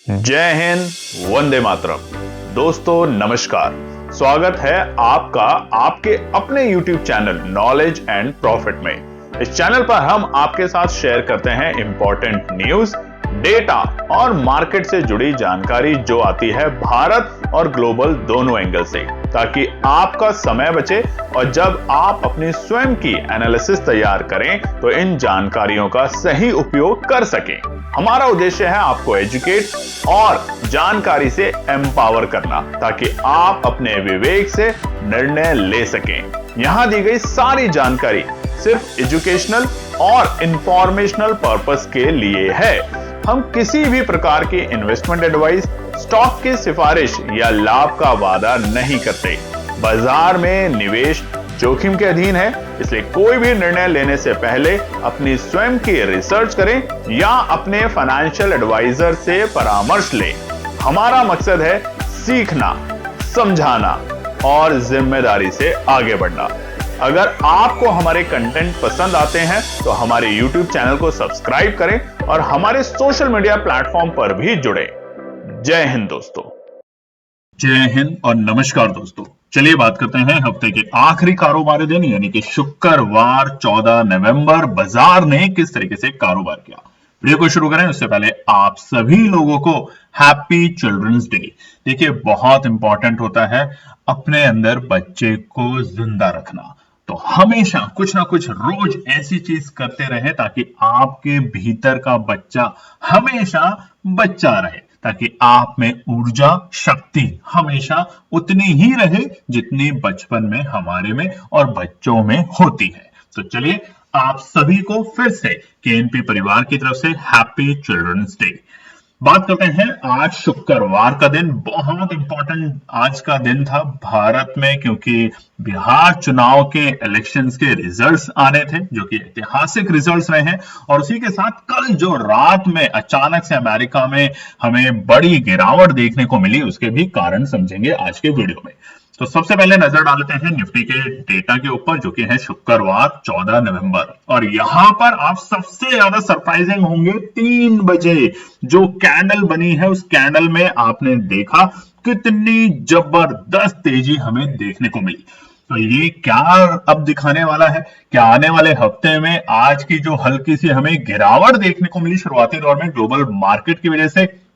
जय हिंद, वंदे मातरम। दोस्तों नमस्कार, स्वागत है आपका आपके अपने YouTube channel knowledge and profit में। इस चैनल पर हम आपके साथ शेयर करते हैं इंपॉर्टेंट न्यूज, डेटा और मार्केट से जुड़ी जानकारी जो आती है भारत और ग्लोबल दोनों एंगल से, ताकि आपका समय बचे और जब आप अपनी स्वयं की एनालिसिस तैयार करें तो इन जानकारियों का सही उपयोग कर सकें। हमारा उद्देश्य है आपको एजुकेट और जानकारी से एम्पावर करना, ताकि आप अपने विवेक से निर्णय ले सकें। यहां दी गई सारी जानकारी सिर्फ एजुकेशनल और इंफॉर्मेशनल पर्पस के लिए है। हम किसी भी प्रकार की इन्वेस्टमेंट एडवाइस, स्टॉक की सिफारिश या लाभ का वादा नहीं करते। बाजार में निवेश जोखिम के अधीन है, इसलिए कोई भी निर्णय लेने से पहले अपनी स्वयं की रिसर्च करें या अपने फाइनेंशियल एडवाइजर से परामर्श लें। हमारा मकसद है सीखना, समझाना और जिम्मेदारी से आगे बढ़ना। अगर आपको हमारे कंटेंट पसंद आते हैं तो हमारे YouTube चैनल को सब्सक्राइब करें और हमारे सोशल मीडिया प्लेटफॉर्म पर भी जुड़े। जय हिंद दोस्तों। जय हिंद और नमस्कार दोस्तों। चलिए बात करते हैं हफ्ते के आखिरी कारोबारी दिन यानी कि शुक्रवार 14 नवंबर बाजार ने किस तरीके से कारोबार किया। वीडियो को शुरू करें उससे पहले आप सभी लोगों को हैप्पी चिल्ड्रंस डे। देखिए, बहुत इंपॉर्टेंट होता है अपने अंदर बच्चे को जिंदा रखना। तो हमेशा कुछ ना कुछ रोज ऐसी चीज करते रहे ताकि आपके भीतर का बच्चा हमेशा बच्चा रहे, ताकि आप में ऊर्जा शक्ति हमेशा उतनी ही रहे जितनी बचपन में हमारे में और बच्चों में होती है। तो चलिए आप सभी को फिर से केएनपी परिवार की तरफ से हैप्पी चिल्ड्रंस डे। बात करते हैं आज शुक्रवार का दिन। बहुत इंपॉर्टेंट आज का दिन था भारत में, क्योंकि बिहार चुनाव के इलेक्शंस के रिजल्ट्स आने थे जो कि ऐतिहासिक रिजल्ट्स रहे हैं। और उसी के साथ कल जो रात में अचानक से अमेरिका में हमें बड़ी गिरावट देखने को मिली, उसके भी कारण समझेंगे आज के वीडियो में। तो सबसे पहले नजर डालते हैं निफ्टी के डेटा के ऊपर जो कि है शुक्रवार 14 नवंबर। और यहां पर आप सबसे ज्यादा सरप्राइजिंग होंगे 3 बजे जो कैंडल बनी है, उस कैंडल में आपने देखा कितनी जबरदस्त तेजी हमें देखने को मिली। तो ये क्या अब दिखाने वाला है, क्या आने वाले हफ्ते में आज की जो हल्की सी हमें गिरावट देखने को मिली शुरुआती दौर में ग्लोबल मार्केट की वजह से,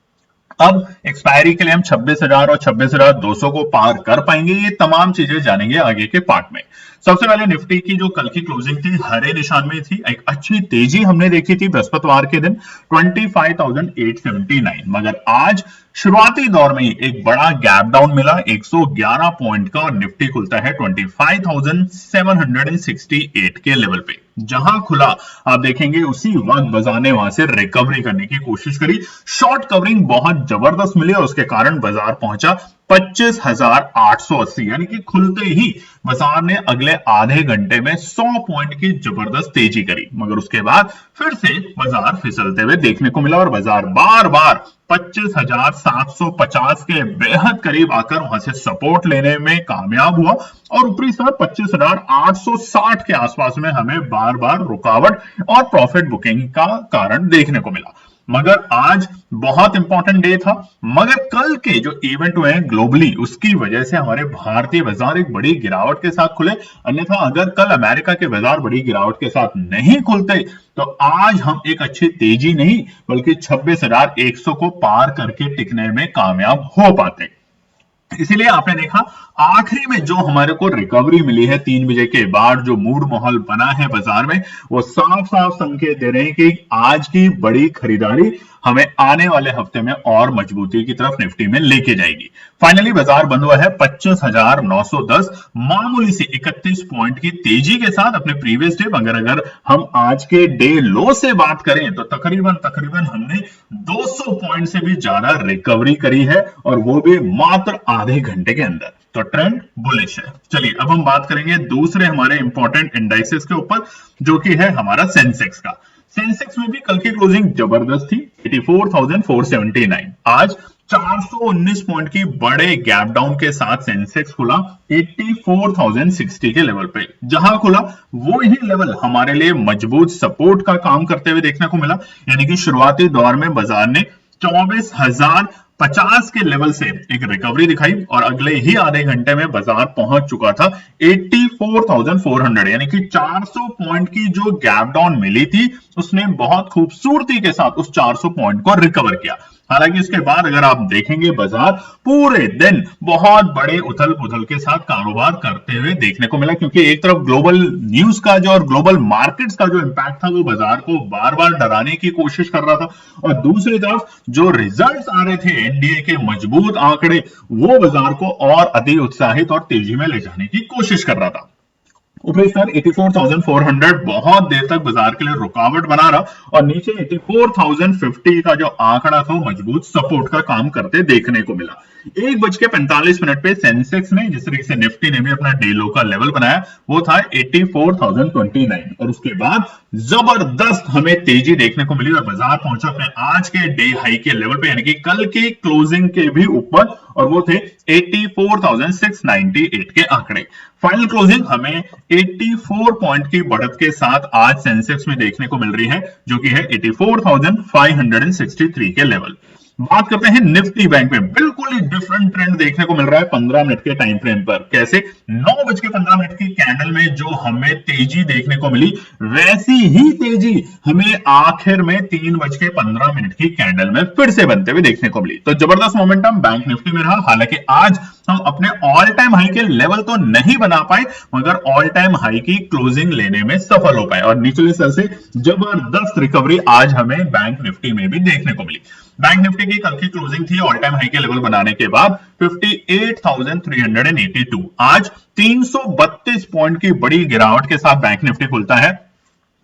अब एक्सपायरी के लिए हम 26,000 और 26,200 को पार कर पाएंगे। ये तमाम चीजें जानेंगे आगे के पार्ट में। सबसे पहले निफ्टी की जो कल की क्लोजिंग थी हरे निशान में थी। एक अच्छी तेजी हमने देखी थी बृहस्पतिवार के दिन 25,879, मगर आज शुरुआती दौर में एक बड़ा गैप डाउन मिला 111 पॉइंट का और निफ्टी खुलता है 25,768 के लेवल पे। जहां खुला आप देखेंगे उसी वक्त बाजार ने वहां से रिकवरी करने की कोशिश करी। शॉर्ट कवरिंग बहुत जबरदस्त मिली और उसके कारण बाजार पहुंचा 25,880, यानी कि खुलते ही बाजार ने अगले आधे घंटे में 100 पॉइंट की जबरदस्त तेजी करी, मगर उसके बाद फिर से बाजार फिसलते हुए देखने को मिला और बाजार बार बार 25,750 के बेहद करीब आकर वहां से सपोर्ट लेने में कामयाब हुआ और ऊपरी स्तर 25,860 के आसपास में हमें बार बार रुकावट और प्रॉफिट बुकिंग का कारण देखने को मिला। मगर आज बहुत इंपॉर्टेंट डे था, मगर कल के जो इवेंट हुए हैं ग्लोबली उसकी वजह से हमारे भारतीय बाजार एक बड़ी गिरावट के साथ खुले। अन्यथा अगर कल अमेरिका के बाजार बड़ी गिरावट के साथ नहीं खुलते तो आज हम एक अच्छी तेजी नहीं बल्कि 26,100 को पार करके टिकने में कामयाब हो पाते। इसीलिए आपने देखा आखिरी में जो हमारे को रिकवरी मिली है 3 बजे के बाद, जो मूड माहौल बना है बाजार में, वो साफ साफ संकेत दे रहे हैं कि आज की बड़ी खरीदारी हमें आने वाले हफ्ते में और मजबूती की तरफ निफ्टी में लेके जाएगी। फाइनली बाजार बंद हुआ है 25,910, मामूली सी 31 पॉइंट की तेजी के साथ अपने प्रीवियस डे। मगर अगर हम आज के डे लो से बात करें तो तकरीबन हमने 200 पॉइंट से भी ज्यादा रिकवरी करी है और वो भी मात्र आधे घंटे के अंदर। तो ट्रेंड बुलिश है। चलिए अब हम बात करेंगे दूसरे हमारे इंपॉर्टेंट इंडाइसेस के ऊपर जो कि है हमारा सेंसेक्स का। सेंसेक्स में भी कल की क्लोजिंग जबरदस्त थी 84,479। आज 419 पॉइंट की बड़े गैप डाउन के साथ सेंसेक्स खुला 84,060 के लेवल पे। जहां खुला वो ही लेवल हमारे लिए मजबूत सपोर्ट का काम करते हुए देखने को मिला, यानी कि शुरुआती दौर में बाजार ने 24,050 के लेवल से एक रिकवरी दिखाई और अगले ही आधे घंटे में बाजार पहुंच चुका था 84,400, यानी कि 400 पॉइंट की जो गैप डाउन मिली थी उसने बहुत खूबसूरती के साथ उस 400 पॉइंट को रिकवर किया। हालांकि इसके बाद अगर आप देखेंगे बाजार पूरे दिन बहुत बड़े उथल पुथल के साथ कारोबार करते हुए देखने को मिला, क्योंकि एक तरफ ग्लोबल न्यूज का जो और ग्लोबल मार्केट्स का जो इंपैक्ट था वो बाजार को बार बार डराने की कोशिश कर रहा था, और दूसरी तरफ जो रिजल्ट्स आ रहे थे एनडीए के मजबूत आंकड़े वो बाजार को और अधिक उत्साहित और तेजी में ले जाने की कोशिश कर रहा था। ऊपरी स्तर 84,400 बहुत देर तक बाजार के लिए रुकावट बना रहा और नीचे 84,050 का जो आंकड़ा था मजबूत सपोर्ट का काम करते देखने को मिला। 1:45 पे सेंसेक्स ने, जिस तरीके से निफ्टी ने भी अपना डे लो का लेवल बनाया, वो था 84,029 और उसके बाद जबरदस्त हमें तेजी देखने को मिली और बाजार पहुंचा अपने आज के डे हाई के लेवल पे, यानी कि कल की क्लोजिंग के भी ऊपर, और वो थे 84,698 के आंकड़े। फाइनल क्लोजिंग हमें 84 पॉइंट की बढ़त के साथ आज सेंसेक्स में देखने को मिल रही है, जो कि है 84,563 के लेवल। बात करते हैं निफ्टी बैंक में, बिल्कुल ही डिफरेंट ट्रेंड देखने को मिल रहा है 15 मिनट के टाइम फ्रेम पर। कैसे? 9:15 की कैंडल में जो हमें तेजी देखने को मिली वैसी ही तेजी हमें आखिर में 3:15 की कैंडल में फिर से बनते हुए देखने को मिली। तो जबरदस्त मोमेंटम बैंक निफ्टी में रहा। हालांकि आज हम अपने ऑल टाइम हाई के लेवल तो नहीं बना पाए, मगर ऑल टाइम हाई की क्लोजिंग लेने में सफल हो पाए और निचले स्तर से जबरदस्त रिकवरी आज हमें बैंक निफ्टी में भी देखने को मिली। बैंक निफ्टी की कल की क्लोजिंग थी ऑल टाइम हाई के लेवल बनाने के बाद 58,382। आज 332 पॉइंट की बड़ी गिरावट के साथ बैंक निफ्टी खुलता है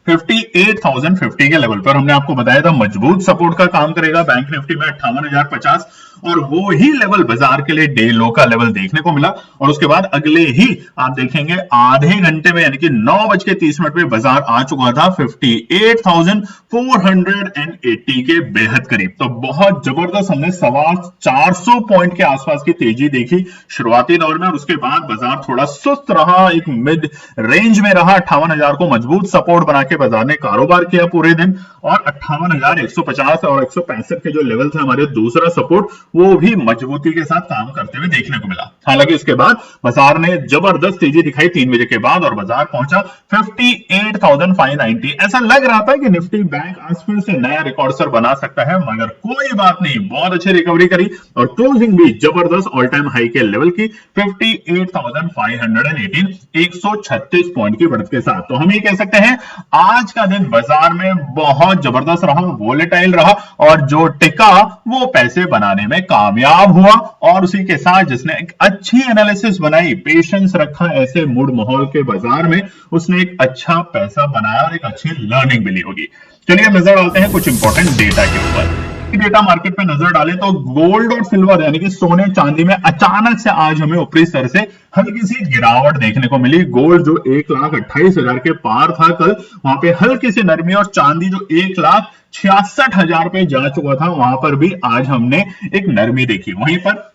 58,050 के लेवल पर। हमने आपको बताया था मजबूत सपोर्ट का काम करेगा बैंक निफ्टी में 58,050, और वो ही लेवल बाजार के लिए डे लो का लेवल देखने को मिला। और उसके बाद अगले ही आप देखेंगे आधे घंटे में, यानी कि 9:30 पे बाजार आ चुका था 58,480 के बेहद करीब। तो बहुत जबरदस्त हमने 450 पॉइंट के आसपास की तेजी देखी शुरुआती दौर में, और उसके बाद बाजार थोड़ा सुस्त रहा, एक मिड रेंज में रहा। 58,000 को मजबूत सपोर्ट बना के बाजार ने कारोबार किया पूरे दिन, और 58,150 और 165 के जो लेवल थे हमारे दूसरा सपोर्ट, वो भी मजबूती के साथ काम करते हुए देखने को मिला। हालांकि इसके बाद बाजार ने जबरदस्त तेजी दिखाई 3 बजे के बाद और बाजार पहुंचा 58,590। ऐसा लग रहा था कि निफ्टी बैंक आज फिर से नया रिकॉर्ड सर बना सकता है, मगर कोई बात नहीं, बहुत अच्छी रिकवरी करी और क्लोजिंग भी जबरदस्त ऑल टाइम हाई के लेवल की 58,518, 136 पॉइंट की बढ़त के साथ। तो हम ये कह सकते हैं आज का दिन बाजार में बहुत जबरदस्त रहा, वोलेटाइल रहा, और जो टिका वो पैसे बनाने में कामयाब हुआ। और उसी के साथ जिसने एक अच्छी एनालिसिस बनाई, पेशेंस रखा ऐसे मूड माहौल के बाजार में, उसने एक अच्छा पैसा बनाया और एक अच्छी लर्निंग मिली होगी। चलिए नजर डालते हैं कुछ इंपॉर्टेंट डेटा के ऊपर। डेटा मार्केट पे नजर डालें तो गोल्ड और सिल्वर यानी कि सोने चांदी में अचानक से आज हमें ऊपरी स्तर से हल्की सी गिरावट देखने को मिली। गोल्ड जो 1,28,000 के पार था कल, वहां पे हल्की सी नरमी, और चांदी जो 1,66,000 पे जा चुका था वहां पर भी आज हमने एक नरमी देखी। वहीं पर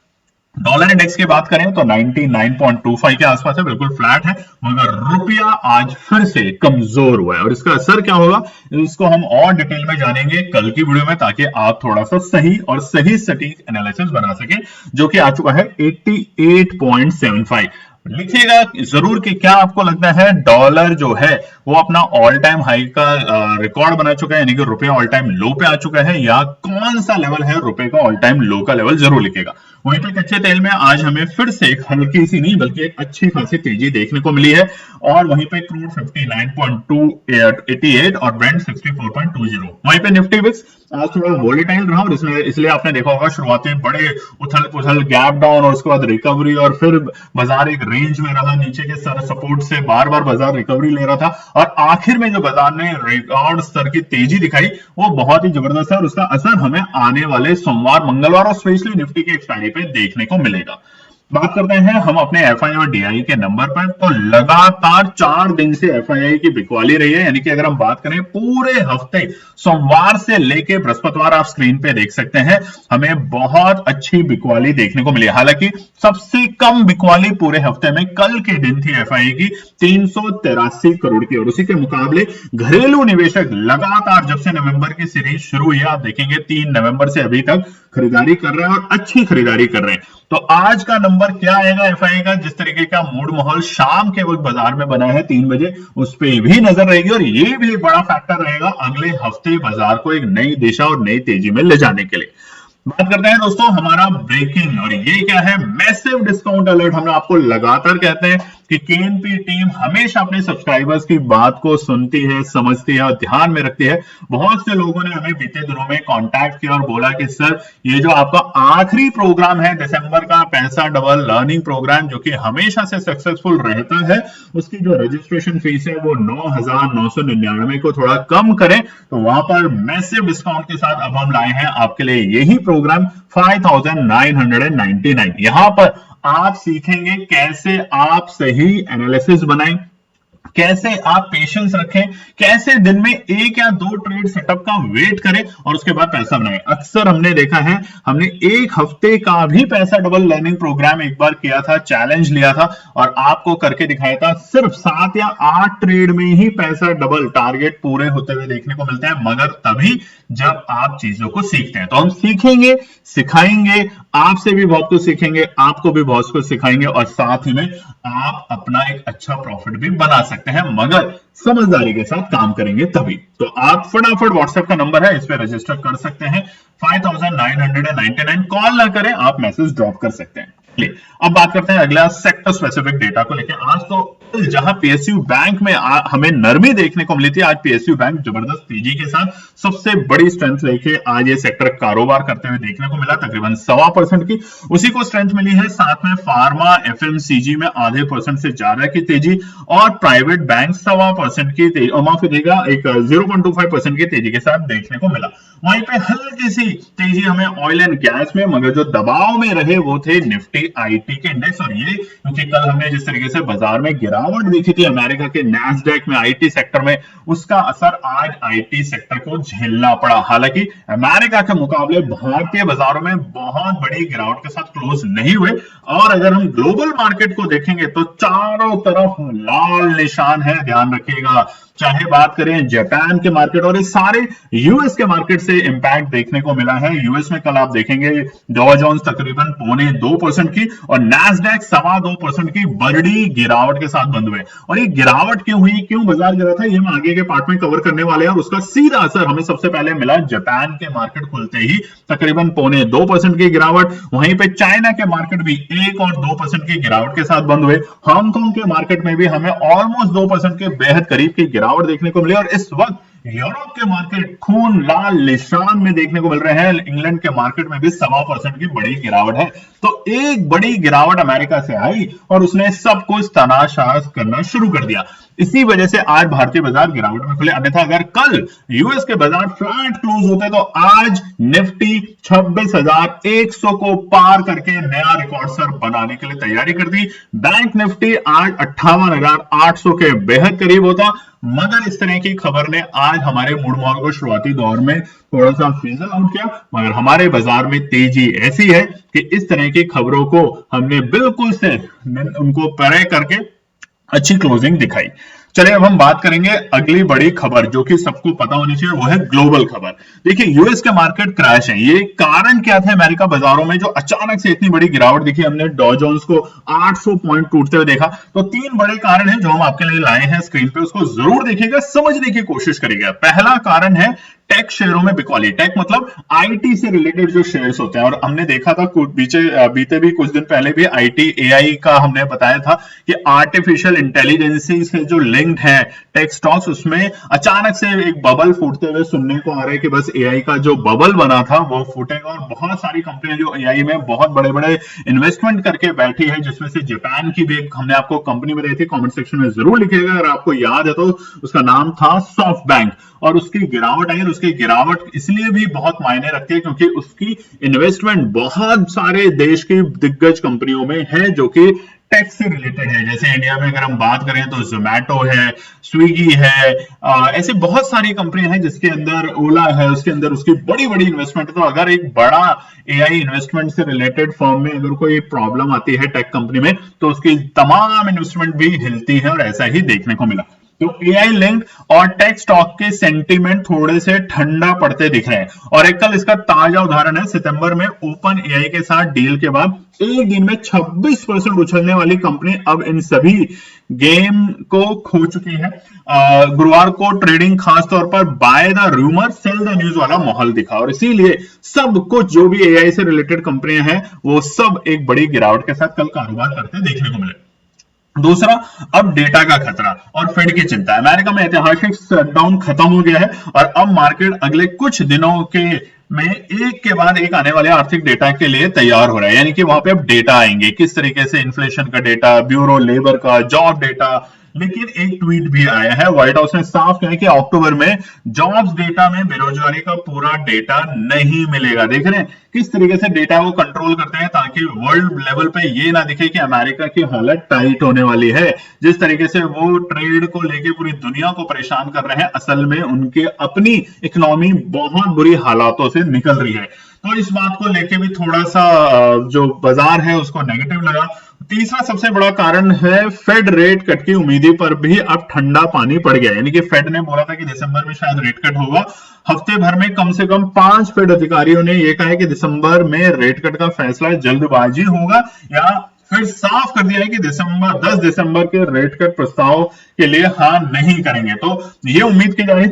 डॉलर इंडेक्स की बात करें तो 99.25 के आसपास है, बिल्कुल फ्लैट है, मगर रुपया आज फिर से कमजोर हुआ है। और इसका असर क्या होगा इसको हम और डिटेल में जानेंगे कल की वीडियो में, ताकि आप थोड़ा सा सही और सही सटीक एनालिसिस बना सकें, जो कि आ चुका है 88.75। लिखिएगा जरूर कि क्या आपको लगता है डॉलर जो है वो अपना ऑल टाइम हाई का रिकॉर्ड बना चुका है, यानी कि रुपया ऑल टाइम लो पे आ चुका है, या कौन सा लेवल है रुपए का ऑल टाइम लो का लेवल, जरूर लिखिएगा। वहीं पे कच्चे तेल में आज हमें फिर से एक हल्की सी नहीं बल्कि एक अच्छी खासी तेजी देखने को मिली है, और वहीं पे क्रूड 59.288 और ब्रेंट 64.20। वहीं पे निफ्टी विक्स आज थोड़ा वोलेटाइल रहा, और इसलिए आपने देखा होगा शुरुआती बड़े उथल पुथल गैप डाउन और उसके बाद रिकवरी, और फिर बाजार एक रेंज में रहा, नीचे के सपोर्ट से बार बार बाजार रिकवरी ले रहा था, और आखिर में जो बाजार ने रिकॉर्ड स्तर की तेजी दिखाई वो बहुत ही जबरदस्त है, और उसका असर हमें आने वाले सोमवार, मंगलवार और स्पेशली निफ्टी की एक्सपायरी पे देखने को मिलेगा। बात करते हैं हम अपने एफआई और डीआई के नंबर पर। तो लगातार 4 दिन से एफआई की बिकवाली रही है, यानी कि अगर हम बात करें पूरे हफ्ते सोमवार से लेके बृहस्पतिवार, आप स्क्रीन पे देख सकते हैं, हमें बहुत अच्छी बिकवाली देखने को मिली। हालांकि सबसे कम बिकवाली पूरे हफ्ते में कल के दिन थी एफआई की 383 करोड़ की, और उसी के मुकाबले घरेलू निवेशक लगातार जब से नवंबर की सीरीज शुरू हुई, आप देखेंगे 3 नवंबर से अभी तक खरीदारी कर रहे हैं और अच्छी खरीदारी कर रहे हैं। तो आज का नंबर क्या आएगा एफआई का, जिस तरीके का मूड माहौल शाम के वक्त बाजार में बना है 3 बजे, उस पर भी नजर रहेगी और ये भी एक बड़ा फैक्टर रहेगा अगले हफ्ते बाजार को एक नई दिशा और नई तेजी में ले जाने के लिए। बात करते हैं दोस्तों हमारा ब्रेकिंग, और ये क्या है, मैसिव डिस्काउंट अलर्ट। हम आपको लगातार कहते हैं कि केएनपी टीम हमेशा अपने सब्सक्राइबर्स की बात को सुनती है, समझती है और ध्यान में रखती है। बहुत से लोगों ने हमें बीते दिनों में कांटेक्ट किया और बोला कि सर ये जो आपका आखिरी प्रोग्राम है दिसंबर का, पैसा डबल लर्निंग प्रोग्राम, जो कि हमेशा से सक्सेसफुल रहता है, उसकी जो रजिस्ट्रेशन फीस है वो 9,999 को थोड़ा कम करें। तो वहां पर मैसिव डिस्काउंट के साथ अब हम लाए हैं आपके लिए यही प्रोग्राम 5,999। यहां पर आप सीखेंगे कैसे आप सही एनालिसिस बनाएं, कैसे आप पेशेंस रखें, कैसे दिन में 1 या 2 ट्रेड सेटअप का वेट करें और उसके बाद पैसा बनाएं। अक्सर हमने देखा है, हमने 1 हफ्ते का भी पैसा डबल लर्निंग प्रोग्राम एक बार किया था, चैलेंज लिया था और आपको करके दिखाया था। सिर्फ 7 या 8 ट्रेड में ही पैसा डबल टारगेट पूरे होते हुए देखने को मिलते हैं, मगर तभी जब आप चीजों को सीखते हैं। तो हम सीखेंगे, सिखाएंगे, आपसे भी बहुत कुछ सीखेंगे, आपको भी बहुत कुछ सिखाएंगे और साथ ही में आप अपना एक अच्छा प्रॉफिट भी बना सकते हैं, मगर समझदारी के साथ काम करेंगे तभी। तो आप फटाफट व्हाट्सएप का नंबर है, इस पे रजिस्टर कर सकते हैं। 5,999 कॉल ना करें, आप मैसेज ड्रॉप कर सकते हैं। अब बात करते हैं अगला सेक्टर स्पेसिफिक डेटा को लेकर। आज तो जहां पीएसयू बैंक में हमें नरमी देखने को मिली थी, आज पीएसयू बैंक जबरदस्त तेजी के साथ सबसे बड़ी स्ट्रेंथ लेके आज ये सेक्टर कारोबार करते हुए देखने को मिला, तकरीबन 1.25% की उसी को स्ट्रेंथ मिली है। साथ में फार्मा एफएमसीजी में आधे % से ज्यादा की तेजी और प्राइवेट बैंक 1.25% की तेजी, माफ कीजिएगा, एक 0.25% की तेजी के साथ देखने को मिला। वहीं पे हल्की सी तेजी हमें ऑयल एंड गैस में, मगर जो दबाव में रहे वो थे निफ्टी आईटी के इंडेक्स। और ये क्योंकि कल हमने जिस तरीके से बाजार में गिरावट देखी थी अमेरिका के नैस्डैक में आईटी सेक्टर में, उसका असर आज आईटी सेक्टर को झेलना पड़ा। हालांकि अमेरिका के मुकाबले भारतीय बाजारों में बहुत बड़ी गिरावट के साथ क्लोज नहीं हुए। और अगर हम ग्लोबल मार्केट को देखेंगे तो चारों तरफ लाल निशान है, ध्यान रखिएगा। चाहे बात करें जापान के मार्केट और इस सारे यूएस के मार्केट से इंपैक्ट देखने को मिला है। यूएस में कल आप देखेंगे डॉ जोन्स तकरीबन 0.25% की और नैस्डैक 2.25% की बड़ी गिरावट के साथ बंद हुए। और ये गिरावट क्यों हुई, क्यों बाजार गिरा था, ये हम आगे के पार्ट में कवर करने वाले हैं। और उसका सीधा असर हमें सबसे पहले मिला जापान के मार्केट खुलते ही तकरीबन 0.2% की गिरावट। वहीं पे चाइना के मार्केट भी 1 और 2% की गिरावट के साथ बंद हुए। हांगकांग के मार्केट में भी हमें ऑलमोस्ट 2% के बेहद करीब की गिरावट देखने को मिली। और इस वक्त यूरोप के मार्केट खून लाल निशान में देखने को मिल रहे हैं। इंग्लैंड के मार्केट में भी 1.25% की बड़ी गिरावट है। तो एक बड़ी गिरावट अमेरिका से आई और उसने सब कुछ तनाशाह करना शुरू कर दिया। इसी वजह से आज भारतीय बाजार गिरावट में खुले। अन्यथा अगर कल यूएस के बाजार फ्लैट क्लोज होते तो आज निफ्टी 26,100 को पार करके नया रिकॉर्ड सर बनाने के लिए तैयारी कर दी। बैंक निफ्टी आज 58,800 के बेहद करीब होता, मगर इस तरह की खबर ने आज हमारे मूड माहौल को शुरुआती दौर में थोड़ा सा फिजल आउट किया। मगर हमारे बाजार में तेजी ऐसी है कि इस तरह की खबरों को हमने बिल्कुल से उनको परे करके अच्छी क्लोजिंग दिखाई। चलिए अब हम बात करेंगे अगली बड़ी खबर जो कि सबको पता होनी चाहिए, वो है ग्लोबल खबर। देखिए यूएस के मार्केट क्रैश है। ये कारण क्या था अमेरिका बाजारों में जो अचानक से इतनी बड़ी गिरावट दिखी, हमने डॉ जोन्स को 800 पॉइंट टूटते हुए देखा। तो 3 बड़े कारण हैं जो हम आपके लिए लाए हैं स्क्रीन पे, उसको जरूर देखिएगा, समझने की कोशिश करिएगा। पहला कारण है टेक शेयरों में बिकवाली। टेक मतलब आईटी से रिलेटेड जो शेयर्स होते हैं, और हमने देखा था बीते भी कुछ दिन पहले भी आईटी एआई का हमने बताया था कि आर्टिफिशियल इंटेलिजेंस से जो लिंक्ड है टेक स्टॉक्स, उसमें अचानक से एक बबल फूटते हुए सुनने को आ रहा है कि बस एआई का जो बबल बना था वो फूटेगा। और बहुत सारी कंपनियां जो एआई में बहुत बड़े बड़े इन्वेस्टमेंट करके बैठी है, जिसमें से जापान की भी एक हमने आपको कंपनी में रही थी, कमेंट सेक्शन में जरूर लिखिएगा अगर आपको याद है तो। उसका नाम था सॉफ्ट बैंक और उसकी गिरावट आई और उसकी उसकी गिरावट इसलिए भी बहुत मायने रखती है क्योंकि उसकी इन्वेस्टमेंट बहुत सारे देश की दिग्गज कंपनियों में है जो कि टैक्स से रिलेटेड है। जैसे इंडिया में अगर हम बात करें तो जोमेटो है, स्विगी है, ऐसे बहुत सारी कंपनियां हैं जिसके अंदर ओला है, उसके अंदर उसकी बड़ी बड़ी इन्वेस्टमेंट है। तो अगर एक बड़ा एआई इन्वेस्टमेंट से रिलेटेड फर्म में अगर कोई प्रॉब्लम आती है टेक कंपनी में तो उसकी तमाम इन्वेस्टमेंट भी हिलती है और ऐसा ही देखने को मिला। तो एआई लिंक्ड और टेक स्टॉक के सेंटीमेंट थोड़े से ठंडा पड़ते दिख रहे हैं और एक कल इसका ताजा उदाहरण है सितंबर में ओपन एआई के साथ डील के बाद एक दिन में 26% उछलने वाली कंपनी अब इन सभी गेम को खो चुकी है। गुरुवार को ट्रेडिंग खासतौर पर by the rumour cell the news वाला माहौल दिखा और इसीलिए सब कुछ जो भी एआई से रिलेटेड कंपनियां हैं वो सब एक बड़ी गिरावट के साथ कल कारोबार करते देखने को मिले। दूसरा, अब डेटा का खतरा और फेड की चिंता। अमेरिका में ऐतिहासिक शटडाउन खत्म हो गया है और अब मार्केट अगले कुछ दिनों के में एक के बाद एक आने वाले आर्थिक डेटा के लिए तैयार हो रहा है। यानी कि वहां पे अब डेटा आएंगे, किस तरीके से इन्फ्लेशन का डेटा, ब्यूरो लेबर का, जॉब डेटा। लेकिन एक ट्वीट भी आया है, व्हाइट हाउस ने साफ कहा कि अक्टूबर में जॉब्स डेटा में बेरोजगारी का पूरा डेटा नहीं मिलेगा। देख रहे हैं किस तरीके से डेटा को कंट्रोल करते हैं ताकि वर्ल्ड लेवल पे ये ना दिखे कि अमेरिका की हालत टाइट होने वाली है। जिस तरीके से वो ट्रेड को लेके पूरी दुनिया को परेशान कर रहे हैं, असल में उनके अपनी इकोनॉमी बहुत बुरी हालातों से निकल रही है। तो इस बात को लेके भी थोड़ा सा जो बाजार है उसको नेगेटिव लगा। तीसरा सबसे बड़ा कारण है फेड रेट कट की उम्मीदी पर भी अब ठंडा पानी पड़ गया। यानी कि फेड ने बोला था कि दिसंबर में शायद रेट कट होगा। हफ्ते भर में कम से कम 5 फेड अधिकारियों ने यह कहा है कि दिसंबर में रेट कट का फैसला जल्दबाजी होगा या फिर साफ कर दिया है कि 10 दिसंबर के रेट कट प्रस्ताव के लिए हाँ नहीं करेंगे। तो ये उम्मीद की जा रही,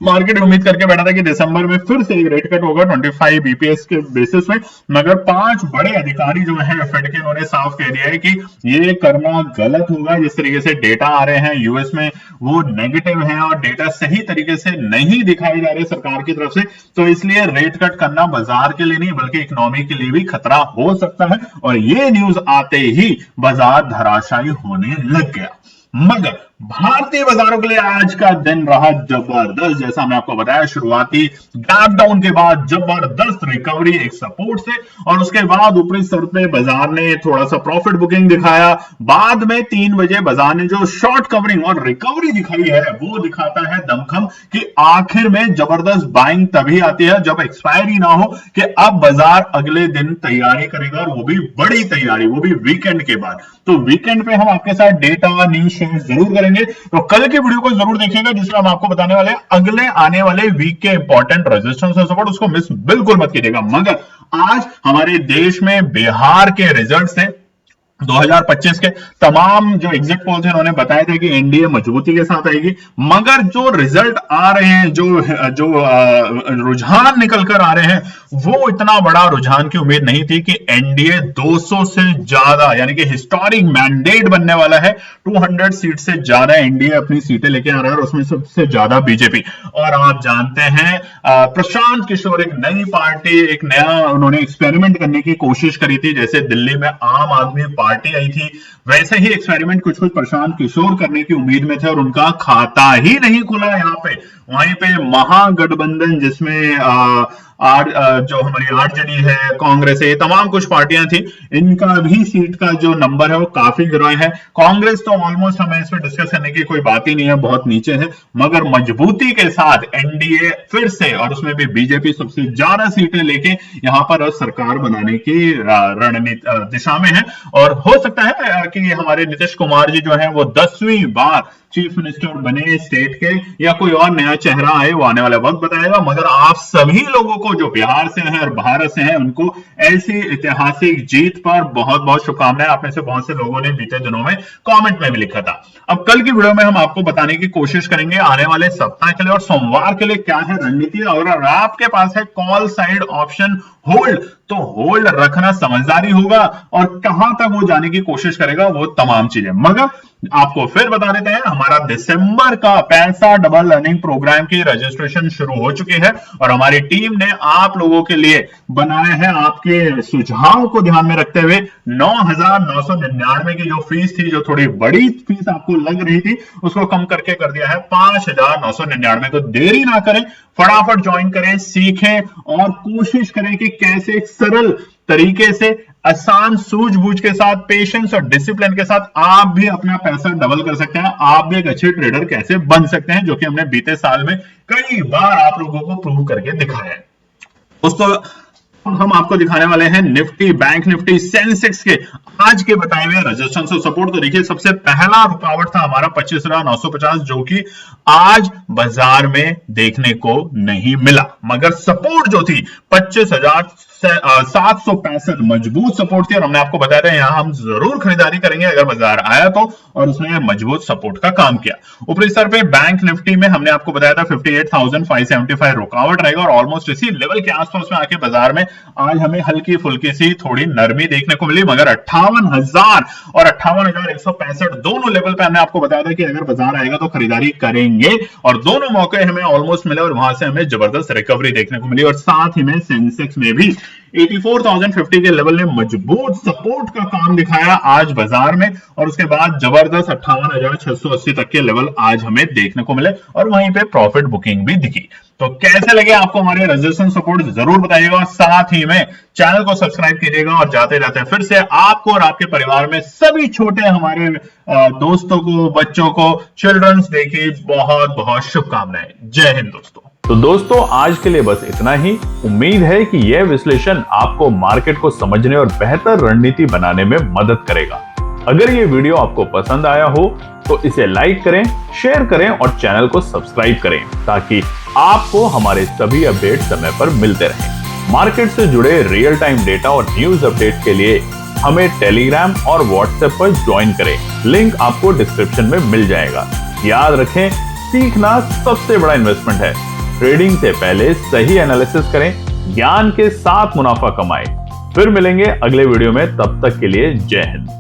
मार्केट उम्मीद करके बैठा था कि दिसंबर में फिर से एक रेट कट होगा 25 बीपीएस के बेसिस में, मगर 5 बड़े अधिकारी जो हैं फेड के, उन्होंने साफ कह दिया है कि ये करना गलत होगा। जिस तरीके से डेटा आ रहे हैं यूएस में वो नेगेटिव है और डेटा सही तरीके से नहीं दिखाई जा रहे सरकार की तरफ से, तो इसलिए रेट कट करना बाजार के लिए नहीं बल्कि इकोनॉमी के लिए भी खतरा हो सकता है। और ये न्यूज आते ही बाजार धराशायी होने लग गया। मगर भारतीय बाजारों के लिए आज का दिन रहा जबरदस्त। जैसा मैं आपको बताया, शुरुआती गैप डाउन के बाद जबरदस्त रिकवरी एक सपोर्ट से और उसके बाद ऊपरी स्तर पे बाजार ने थोड़ा सा प्रॉफिट बुकिंग दिखाया। बाद में 3 बजे बाजार ने जो शॉर्ट कवरिंग और रिकवरी दिखाई है वो दिखाता है दमखम कि आखिर में जबरदस्त बाइंग तभी आती है जब एक्सपायरी ना हो कि अब बाजार अगले दिन तैयारी करेगा और वो भी बड़ी तैयारी, वो भी वीकेंड के बाद। तो वीकेंड पे हम आपके साथ डेटा न्यूज शेयर जरूर करेंगे, तो कल की वीडियो को जरूर देखिएगा जिसमें हम आपको बताने वाले हैं अगले आने वाले वीक के इंपॉर्टेंट रेजिस्टेंस और सपोर्ट, उसको मिस बिल्कुल मत कीजिएगा। मगर आज हमारे देश में बिहार के रिजल्ट से 2025 के तमाम जो एग्जिट पोल्स हैं उन्होंने बताया था कि एनडीए मजबूती के साथ आएगी, मगर जो रिजल्ट आ रहे हैं, जो रुझान निकल कर आ रहे हैं, वो इतना बड़ा रुझान की उम्मीद नहीं थी कि एनडीए 200 से ज्यादा यानी कि हिस्टोरिक मैंडेट बनने वाला है। 200 सीट से ज्यादा एनडीए अपनी सीटें लेके आ रहा है और उसमें सबसे ज्यादा बीजेपी। और आप जानते हैं प्रशांत किशोर एक नई पार्टी, एक नया उन्होंने एक्सपेरिमेंट करने की कोशिश करी थी। जैसे दिल्ली में आम आदमी पार्टी आई थी, वैसे ही एक्सपेरिमेंट कुछ प्रशांत किशोर करने की उम्मीद में थे और उनका खाता ही नहीं खुला यहाँ पे। वहीं पे महागठबंधन जिसमें जो हमारी आरजेडी है, कांग्रेस है, ये तमाम कुछ पार्टियां थी, इनका भी सीट का जो नंबर है वो काफी गिरा है। कांग्रेस तो ऑलमोस्ट हमें इस पर डिस्कस करने की कोई बात ही नहीं है, बहुत नीचे है, मगर मजबूती के साथ एनडीए फिर से और उसमें भी बीजेपी सबसे ज्यादा सीटें लेके यहाँ पर सरकार बनाने की रणनीति दिशा में है। और हो सकता है कि हमारे नीतीश कुमार जी जो है वो 10वीं बार चीफ मिनिस्टर बने स्टेट के, या कोई और नया चेहरा आए, वो आने वाला वक्त बताएगा। मगर आप सभी लोगों को जो बिहार से हैं और भारत से हैं उनको ऐसी ऐतिहासिक जीत पर बहुत बहुत शुभकामनाएं। आप में से बहुत से लोगों ने बीते दिनों में कमेंट में भी लिखा था। अब कल की वीडियो में हम आपको बताने की कोशिश करेंगे आने वाले सप्ताह के लिए और सोमवार के लिए क्या है रणनीति। और अगर आपके पास है कॉल साइड ऑप्शन होल्ड, तो होल्ड रखना समझदारी होगा और कहां तक वो जाने की कोशिश करेगा वो तमाम चीजें। मगर आपको फिर बता देते हैं, हमारा दिसंबर का पैसा डबल अर्निंग प्रोग्राम की रजिस्ट्रेशन शुरू हो चुकी है और हमारी टीम ने आप लोगों के लिए बनाया है, आपके सुझाव को ध्यान में रखते हुए 9,999 की जो फीस थी, जो थोड़ी बड़ी फीस आपको लग रही थी, उसको कम करके कर दिया है 5,999। तो देरी ना करें, फटाफट ज्वाइन करें, सीखें और कोशिश करें कि कैसे एक सरल तरीके से, आसान सूझबूझ के साथ, पेशेंस और डिसिप्लिन के साथ आप भी अपना पैसा डबल कर सकते हैं, आप भी एक अच्छे ट्रेडर कैसे बन सकते हैं, जो कि हमने बीते साल में कई बार आप लोगों को प्रूव करके दिखाया है। दोस्तों, हम आपको दिखाने वाले हैं निफ्टी, बैंक निफ्टी, सेंसेक्स के आज के बताए हुए रेजिस्टेंस और सपोर्ट। तो देखिए, सबसे पहला रुकावट था हमारा 25,950, जो कि आज बाजार में देखने को नहीं मिला, मगर सपोर्ट जो थी 25,765 मजबूत सपोर्ट थी और हमने आपको बताया था यहां हम जरूर खरीदारी करेंगे अगर बाजार आया तो, और उसने मजबूत सपोर्ट का काम किया। ऊपरी स्तर पे बैंक निफ्टी में हमने आपको बताया था 58,575 रुकावट रहेगा और ऑलमोस्ट इसी लेवल के आसपास में आके बाजार में आज हमें हल्की फुल्की सी थोड़ी नरमी देखने को मिली, मगर 58,000 और 58,165 दोनों लेवल पे हमने आपको बताया था कि अगर बाजार आएगा तो खरीदारी करेंगे, और दोनों मौके हमें ऑलमोस्ट मिले और वहां से हमें जबरदस्त रिकवरी देखने को मिली। और साथ ही में सेंसेक्स में भी 84,050 के लेवल ने मजबूत सपोर्ट का काम दिखाया आज बाजार में, और उसके बाद जबरदस्त 58,680 तक के लेवल आज हमें देखने को मिले और वहीं पे प्रॉफिट बुकिंग भी दिखी। तो कैसे लगे आपको हमारे रेजिस्टेंस सपोर्ट, जरूर बताइएगा और साथ ही में चैनल को सब्सक्राइब कीजिएगा। और जाते जाते फिर से आपको और आपके परिवार में सभी छोटे हमारे दोस्तों को, बच्चों को चिल्ड्रंस डे की बहुत बहुत शुभकामनाएं। जय हिंद दोस्तों। तो दोस्तों, आज के लिए बस इतना ही। उम्मीद है कि यह विश्लेषण आपको मार्केट को समझने और बेहतर रणनीति बनाने में मदद करेगा। अगर ये वीडियो आपको पसंद आया हो तो इसे लाइक करें, शेयर करें और चैनल को सब्सक्राइब करें, ताकि आपको हमारे सभी अपडेट समय पर मिलते रहें। मार्केट से जुड़े रियल टाइम डेटा और न्यूज अपडेट के लिए हमें टेलीग्राम और व्हाट्सएप पर ज्वाइन करें, लिंक आपको डिस्क्रिप्शन में मिल जाएगा। याद रखें, सीखना सबसे बड़ा इन्वेस्टमेंट है। ट्रेडिंग से पहले सही एनालिसिस करें, ज्ञान के साथ मुनाफा कमाएं। फिर मिलेंगे अगले वीडियो में, तब तक के लिए जय हिंद।